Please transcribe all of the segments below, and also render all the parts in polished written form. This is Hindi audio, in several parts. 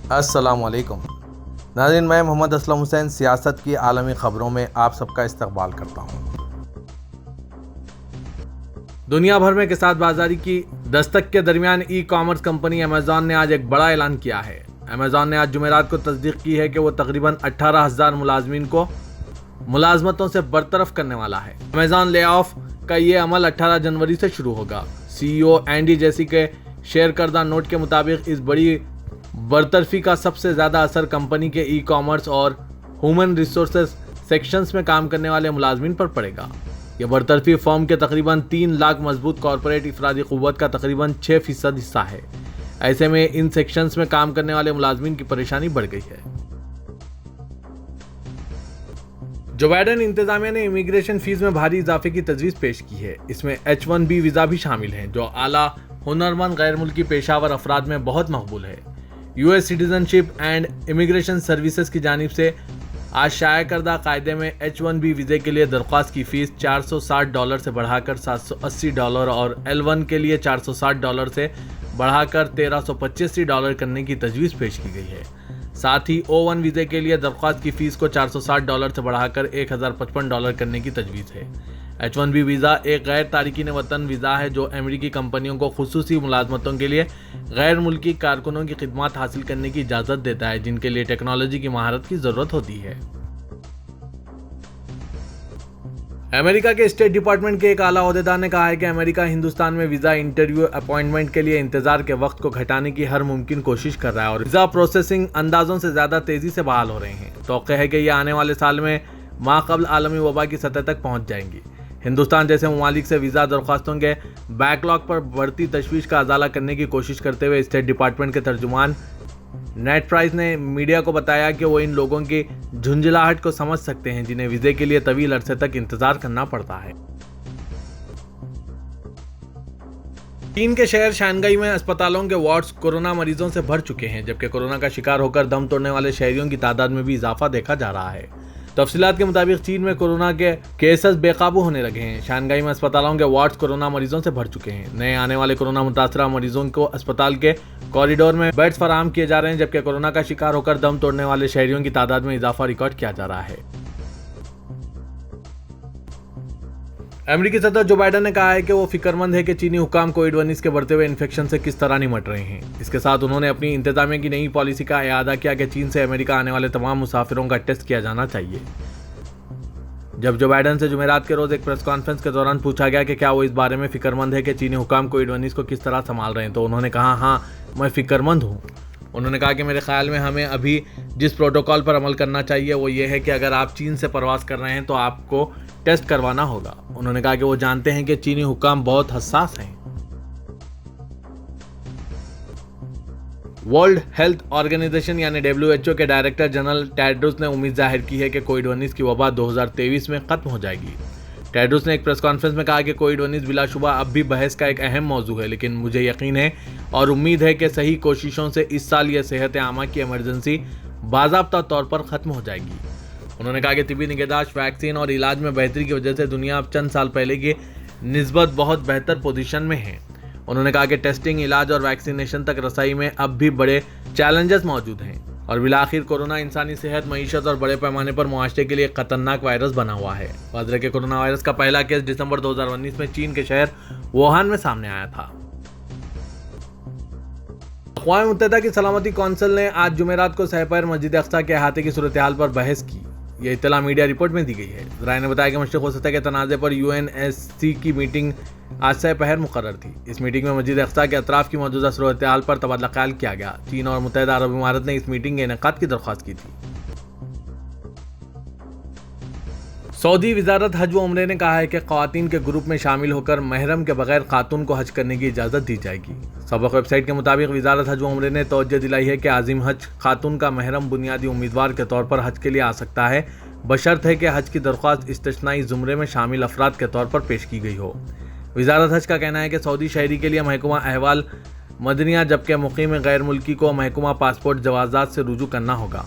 अस्सलाम वालेकुम नाज़रीन, मैं मोहम्मद असलम हुसैन सियासत की आलमी ख़बरों में आप सबका इस्तकबाल करता हूँ। दुनिया भर में किसात बाजारी की दस्तक के दरमियान ई कॉमर्स कंपनी अमेज़ॉन ने आज एक बड़ा ऐलान किया है। अमेज़ॉन ने आज जुमेरात को तस्दीक की है कि वो तकरीबन 18,000 मुलाजमीन को मुलाजमतों से बरतरफ करने वाला है। अमेज़ॉन ले ऑफ का ये अमल 18 जनवरी से शुरू होगा। CEO एंडी जेसी के शेयर करदा नोट के मुताबिक इस बड़ी बरतरफी का सबसे ज़्यादा असर कंपनी के ई कॉमर्स और ह्यूमन रिसोर्सेज सेक्शंस में काम करने वाले मुलाजमीन पर पड़ेगा। यह बरतरफी फर्म के तकरीबन 3 लाख मजबूत कॉरपोरेट इफरादी क़ुव्वत का तकरीबन 6% हिस्सा है। ऐसे में इन सेक्शंस में काम करने वाले मुलाजमीन की परेशानी बढ़ गई है। जो बाइडेन इंतजामिया ने इमिग्रेशन फीस में भारी इजाफे की तजवीज़ पेश की है। इसमें H-1B वीज़ा भी शामिल हैं, जो आला हुनरमंद गैर मुल्की पेशावर अफराद में बहुत मकबूल है। US citizenship and immigration services की जानिब से आज शाया करदा कायदे में H-1B वीज़े के लिए दरख्वास्त की फ़ीस $460 से बढ़ाकर $780 और L-1 के लिए $460 से बढ़ाकर $1,385 करने की तजवीज़ पेश की गई है। साथ ही O-1 वीज़े के लिए दरख्वास्त की फ़ीस को $460 से बढ़ाकर $1,055 करने की तजवीज़ है। H-1B वीज़ा एक गैर तारिकीन वतन वीज़ा है जो अमेरिकी कंपनियों को खुसूसी मुलाजमतों के लिए गैर मुल्की कारकुनों की खिदमत हासिल करने की इजाज़त देता है, जिनके लिए टेक्नोलॉजी की महारत की ज़रूरत होती है। अमेरिका के स्टेट डिपार्टमेंट के एक आला ओहदेदार ने कहा है कि अमेरिका हिंदुस्तान में वीज़ा इंटरव्यू अपॉइंटमेंट के लिए इंतजार के वक्त को घटाने की हर मुमकिन कोशिश कर रहा है और वीज़ा प्रोसेसिंग अंदाजों से ज़्यादा तेज़ी से बहाल हो रहे हैं। तौक़्क़े है कि यह आने वाले साल में माक़बल आलमी वबा की सतह तक पहुँच जाएंगी। हिंदुस्तान जैसे ममालिक से वीज़ा दरख्वास्तों के बैकलॉग पर बढ़ती तशवीश का अजाला करने की कोशिश करते हुए स्टेट डिपार्टमेंट के तर्जुमान नेट प्राइस ने मीडिया को बताया कि वो इन लोगों की झुंझलाहट को समझ सकते हैं जिन्हें वीज़े के लिए तवील अरसे तक इंतजार करना पड़ता है। चीन के शहर शांघाई में अस्पतालों के वार्ड्स कोरोना मरीजों से भर चुके हैं, जबकि कोरोना का शिकार होकर दम तोड़ने वाले शहरियों की तादाद में भी इजाफा देखा जा रहा है। तफसीलात के मुताबिक चीन में कोरोना के केसेस बेकाबू होने लगे हैं। शांघाई में अस्पतालों के वार्ड्स कोरोना मरीजों से भर चुके हैं। नए आने वाले कोरोना मुतासरा मरीजों को अस्पताल के कॉरिडोर में बेड्स फराहम किए जा रहे हैं, जबकि कोरोना का शिकार होकर दम तोड़ने वाले शहरियों की तादाद में इजाफा रिकॉर्ड किया जा रहा है। अमेरिकी सदर जो बाइडेन ने कहा है कि वो फिक्रमंद है कि चीनी हुकाम कोविड-19 के बढ़ते हुए इन्फेक्शन से किस तरह निमट रहे हैं। इसके साथ उन्होंने अपनी इंतजामिया की नई पॉलिसी का इआदा किया कि चीन से अमेरिका आने वाले तमाम मुसाफिरों का टेस्ट किया जाना चाहिए। जब जो बाइडेन से जुमेरात के रोज एक प्रेस कॉन्फ्रेंस के दौरान पूछा गया कि क्या वो इस बारे में फिक्रमंद है कि चीनी हुकाम कोविड-19 को किस तरह संभाल रहे हैं, तो उन्होंने कहा, हाँ, मैं फिक्रमंद हूँ। उन्होंने कहा कि मेरे ख्याल में हमें अभी जिस प्रोटोकॉल पर अमल करना चाहिए वो ये है कि अगर आप चीन से प्रवास कर रहे हैं तो आपको टेस्ट करवाना होगा। उन्होंने कहा कि वो जानते हैं कि चीनी हुकाम बहुत हसास हैं। वर्ल्ड हेल्थ ऑर्गेनाइजेशन यानी WHO के डायरेक्टर जनरल टेड्रोस ने उम्मीद जाहिर की है कि कोविड-19 की वबा 2023 में खत्म हो जाएगी। टेड्रोस ने एक प्रेस कॉन्फ्रेंस में कहा कि कोविड-19 बिलाशुबा अब भी बहस का एक अहम मौजू है, लेकिन मुझे यकीन है और उम्मीद है कि सही कोशिशों से इस साल यह सेहत आमा की इमरजेंसी बाज़ाब्ता तौर पर ख़त्म हो जाएगी। उन्होंने कहा कि तिब्बी निगहदाश्त, वैक्सीन और इलाज में बेहतरी की वजह से दुनिया अब चंद साल पहले की निस्बत बहुत बेहतर पोजीशन में है। उन्होंने कहा कि टेस्टिंग, इलाज और वैक्सीनेशन तक रसाई में अब भी बड़े चैलेंजेस मौजूद हैं और बिलाखिर कोरोना इंसानी सेहत, मईशत और बड़े पैमाने पर मुआशरे के लिए एक खतरनाक वायरस बना हुआ है। वाज़ेह के कोरोना वायरस का पहला केस दिसंबर 2019 में चीन के शहर वुहान में सामने आया था। अक़वाम मुत्तहिदा की सलामती कौंसिल ने आज जुमेरात को सहपैर मस्जिद अक़सा के अहाते की सूरत हाल पर बहस की। यह इत्तला मीडिया रिपोर्ट में दी गई है। ज़राए ने बताया कि मशरिक़ वसत के तनाज़े पर UNSC की मीटिंग आज सहपहर मुकर्रर थी। इस मीटिंग में मस्जिद अक़सा के अतराफ़ की मौजूदा सूरत हाल पर तबादला ख्याल किया गया। चीन और मुत्तहिदा अरब इमारात ने इस मीटिंग के इनेकाद की दरख्वास्त की थी। सऊदी वज़ारत हज व उम्रे ने कहा है कि ख़वातीन के ग्रुप में शामिल होकर महरम के बगैर खातून को हज करने की इजाज़त दी जाएगी। सबक वेबसाइट के मुताबिक वज़ारत हज व उम्रे ने तवज्जो दिलाई है कि आज़िम हज खातून का महरम बुनियादी उम्मीदवार के तौर पर हज के लिए आ सकता है, बशर्त है कि हज की दरख्वास्त इस्तिस्नाई ज़ुमरे में शामिल अफराद के तौर पर पेश की गई हो। वज़ारत हज का कहना है कि सऊदी शहरी के लिए महकमा अहवाल मदनिया, जबकि मुक़ीम गैर मुल्की को महकमा पासपोर्ट जवाज़ात से रुजू करना होगा।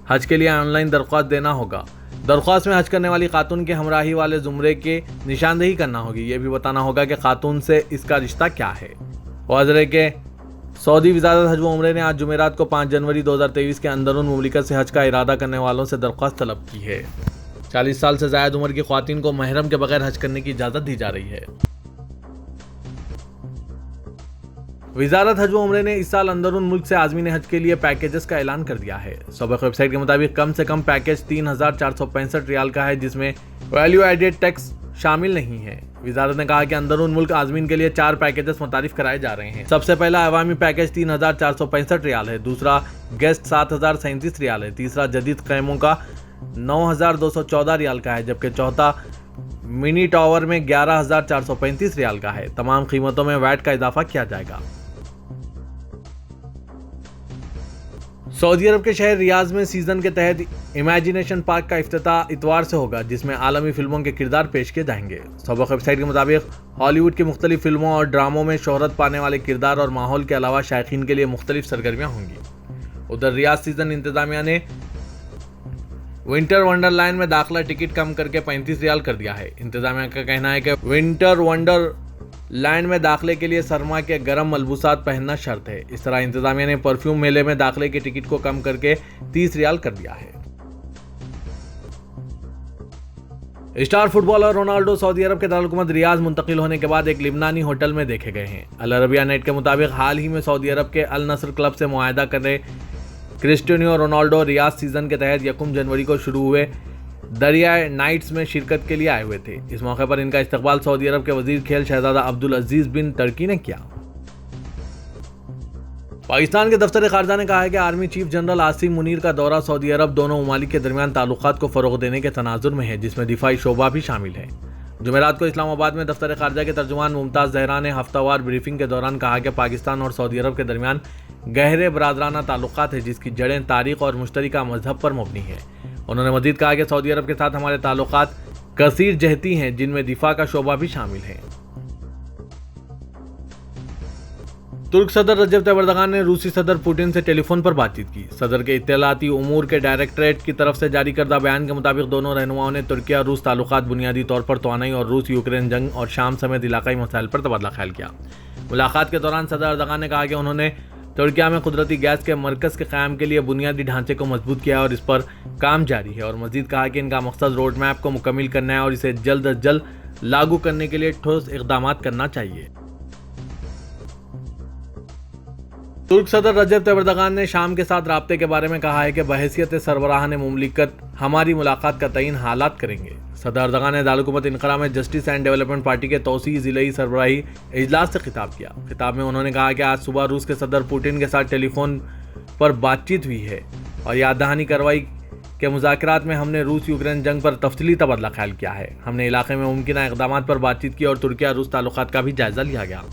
हज के लिए ऑनलाइन दरख्वास्त देना होगा। दरख्वास्त में हज करने वाली खातून के हमराही वाले ज़ुमरे की निशानदेही करना होगी। ये भी बताना होगा कि खातून से इसका रिश्ता क्या है। वाज़ेह के सऊदी वज़ारत हज व उम्रे ने आज जुमेरात को 5 जनवरी 2023 के अंदरून मुमलिकत से हज का इरादा करने वालों से दरख्वास्त तलब की है। 40 साल से ज़ायद उम्र की ख्वातीन को महरम के बगैर हज करने की इजाज़त दी जा रही है। वज़ारत हज व उम्रे ने इस साल अंदरून मुल्क से आज़मीन हज के लिए पैकेजेस का ऐलान कर दिया है। सबक वेबसाइट के मुताबिक कम से कम पैकेज 3,465 रियाल का है, जिसमें वैल्यू एडेड टैक्स शामिल नहीं है। वज़ारत ने कहा कि अंदरून मुल्क आज़मीन के लिए 4 पैकेजेस मुतारिफ कराए जा रहे हैं। सबसे पहला अवामी पैकेज 3,465 रियाल है, दूसरा गेस्ट 7,037 रियाल है, तीसरा जदीद क़ैमों का 9,214 रियाल का है, जबकि चौथा मिनी टावर में 11,435 रियाल का है। तमाम कीमतों में वैट का इजाफा किया जाएगा। सऊदी अरब के शहर रियाज में सीजन के तहत इमेजिनेशन पार्क का इफ्तिताह इतवार से होगा, जिसमें आलमी फिल्मों के किरदार पेश किए जाएंगे। सबक वेबसाइट के मुताबिक हॉलीवुड की मुख्तलिफ फिल्मों और ड्रामों में शोहरत पाने वाले किरदार और माहौल के अलावा शायकीन के लिए मुख्तलिफ सरगर्मियां होंगी। उधर रियाज सीजन इंतजामिया ने विंटर वंडरलैंड में दाखिला टिकट कम करके 35 रियाल कर दिया है। इंतजामिया का कहना है कि विंटर वंडरलैंड में दाखिले के लिए सरमा के गर्म मलबूसात पहनना शर्त है। इस तरह इंतजामिया ने परफ्यूम मेले में दाखिले की टिकट को कम करके 30 रियाल कर दिया है। स्टार फुटबॉलर रोनाल्डो सऊदी अरब के दारुल रियाज मुंतकिल होने के बाद एक लिबनानी होटल में देखे गए हैं। अल अरबिया नेट के मुताबिक हाल ही में सऊदी अरब के अल नस्र क्लब से मुआहदा कर रहे क्रिस्टियानो रोनाल्डो रियाज सीजन के तहत 1 जनवरी को शुरू हुए दरियाए नाइट्स में शिरकत के लिए आए हुए थे। इस मौके पर इनका इस्तकबाल सऊदी अरब के वजीर खेल शहजादा अब्दुल अजीज बिन तुर्की ने किया। पाकिस्तान के दफ्तर खारजा ने कहा है कि army chief general Asim Munir का दौरा सऊदी अरब दोनों ममालिक के दरमियान ताल्लुकात को फरोग देने के तनाजुर में है, जिसमें दिफाई शोबा भी शामिल है। जुमेरात को इस्लामाबाद में दफ्तर खारजा के तर्जुमान मुमताज़ जहरा ने हफ्तावार ब्रीफिंग के दौरान कहा कि पाकिस्तान और सऊदी अरब के दरमियान गहरे बरादराना ताल्लुकात है, जिसकी जड़ें तारीख और मुश्तरका मजहब पर मबनी है। उन्होंने मजीद कहा कि सऊदी अरब के साथ हमारे ताल्लुकात कसीर जहती हैं, जिनमें दिफा का शोबा भी शामिल है। तुर्क सदर रजब तैयब एर्दोगान ने रूसी सदर पुतिन से टेलीफोन पर बातचीत की। सदर के इत्तलाती उमूर के डायरेक्टरेट की तरफ से जारी करदा बयान के मुताबिक दोनों रहनुमाओं ने तुर्की और रूस ताल्लुकात बुनियादी तौर पर तवानाई और रूस यूक्रेन जंग और शाम समेत इलाकाई मसाइल पर तबादला ख्याल किया। मुलाकात के दौरान सदर एर्दोगान ने कहा कि उन्होंने तुर्की में कुदरती गैस के मरकज के क़याम के लिए बुनियादी ढांचे को मजबूत किया और इस पर काम जारी है, और मजीद कहा कि इनका मकसद रोड मैप को मुकम्मिल करना है और इसे जल्द अज जल्द लागू करने के लिए ठोस इक़दाम करना चाहिए। तुर्क सदर रजब तैयब एर्दोगान ने शाम के साथ राब्ते के बारे में कहा है कि बहैसियत सरबराहान मुमलिकत हमारी मुलाकात का तयीन हालात करेंगे। सदर एर्दोगान ने दारुल इनकरा में जस्टिस एंड डेवलपमेंट पार्टी के तौसी ज़िलई सरबराही इजलास से खिताब किया। खिताब में उन्होंने कहा कि आज सुबह रूस के सदर पुतिन के साथ टेलीफोन पर बातचीत हुई है और याद दहानी कार्रवाई के मुज़ाकरात में हमने रूस यूक्रेन जंग पर तफसीली तबादला ख्याल किया है। हमने इलाके में मुमकिन इक़दाम पर बातचीत की और तुर्की और रूस ताल्लुकात का भी जायजा लिया गया।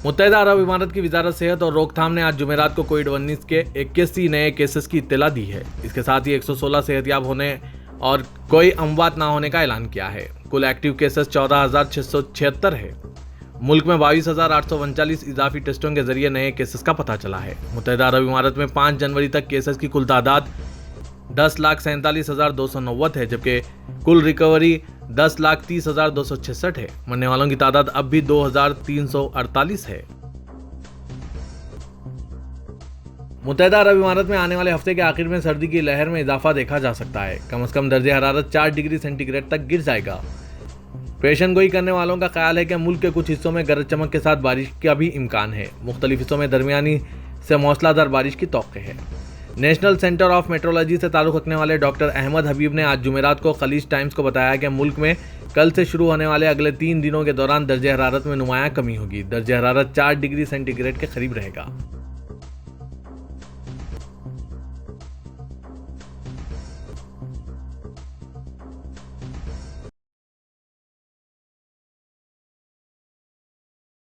मुत्तहिदा अरब इमारात की वजारत सेहत और रोकथाम ने आज जुमेरात को कोविड-19 के 81 नए केसेस की इत्तला दी है। इसके साथ ही 116 सेहतयाब होने और कोई अमवात ना होने का ऐलान किया है। कुल एक्टिव केसेस 14,676 है। मुल्क में 22,839 इजाफी टेस्टों के जरिए नए केसेस का पता चला है। मुत्तहिदा अरब इमारात में 5 जनवरी तक केसेस की कुल तादाद 10,47,290 है, जबकि कुल रिकवरी 10,30,266 है। मरने वालों की तादाद अब भी 2,348 है। मुत्तहिदा अरब इमारात में आने वाले हफ्ते के आखिर में सर्दी की लहर में इजाफा देखा जा सकता है। कम से कम दर्जे हरारत 4 डिग्री सेंटीग्रेड तक गिर जाएगा। पेशन गोई करने वालों का ख्याल है कि मुल्क के कुछ हिस्सों में गरज चमक के साथ बारिश का भी इम्कान है। मुख्तलिफ हिस्सों में दरमियानी से मौसलाधार बारिश की तौक़्क़े है। नेशनल सेंटर ऑफ मेट्रोलॉजी से ताल्लुक़ रखने वाले डॉक्टर अहमद हबीब ने आज जुमेरात को खलीज टाइम्स को बताया कि मुल्क में कल से शुरू होने वाले अगले 3 दिनों के दौरान दर्जे हरारत में नुमायां कमी होगी। दर्जे हरारत 4 डिग्री सेंटीग्रेड के करीब रहेगा।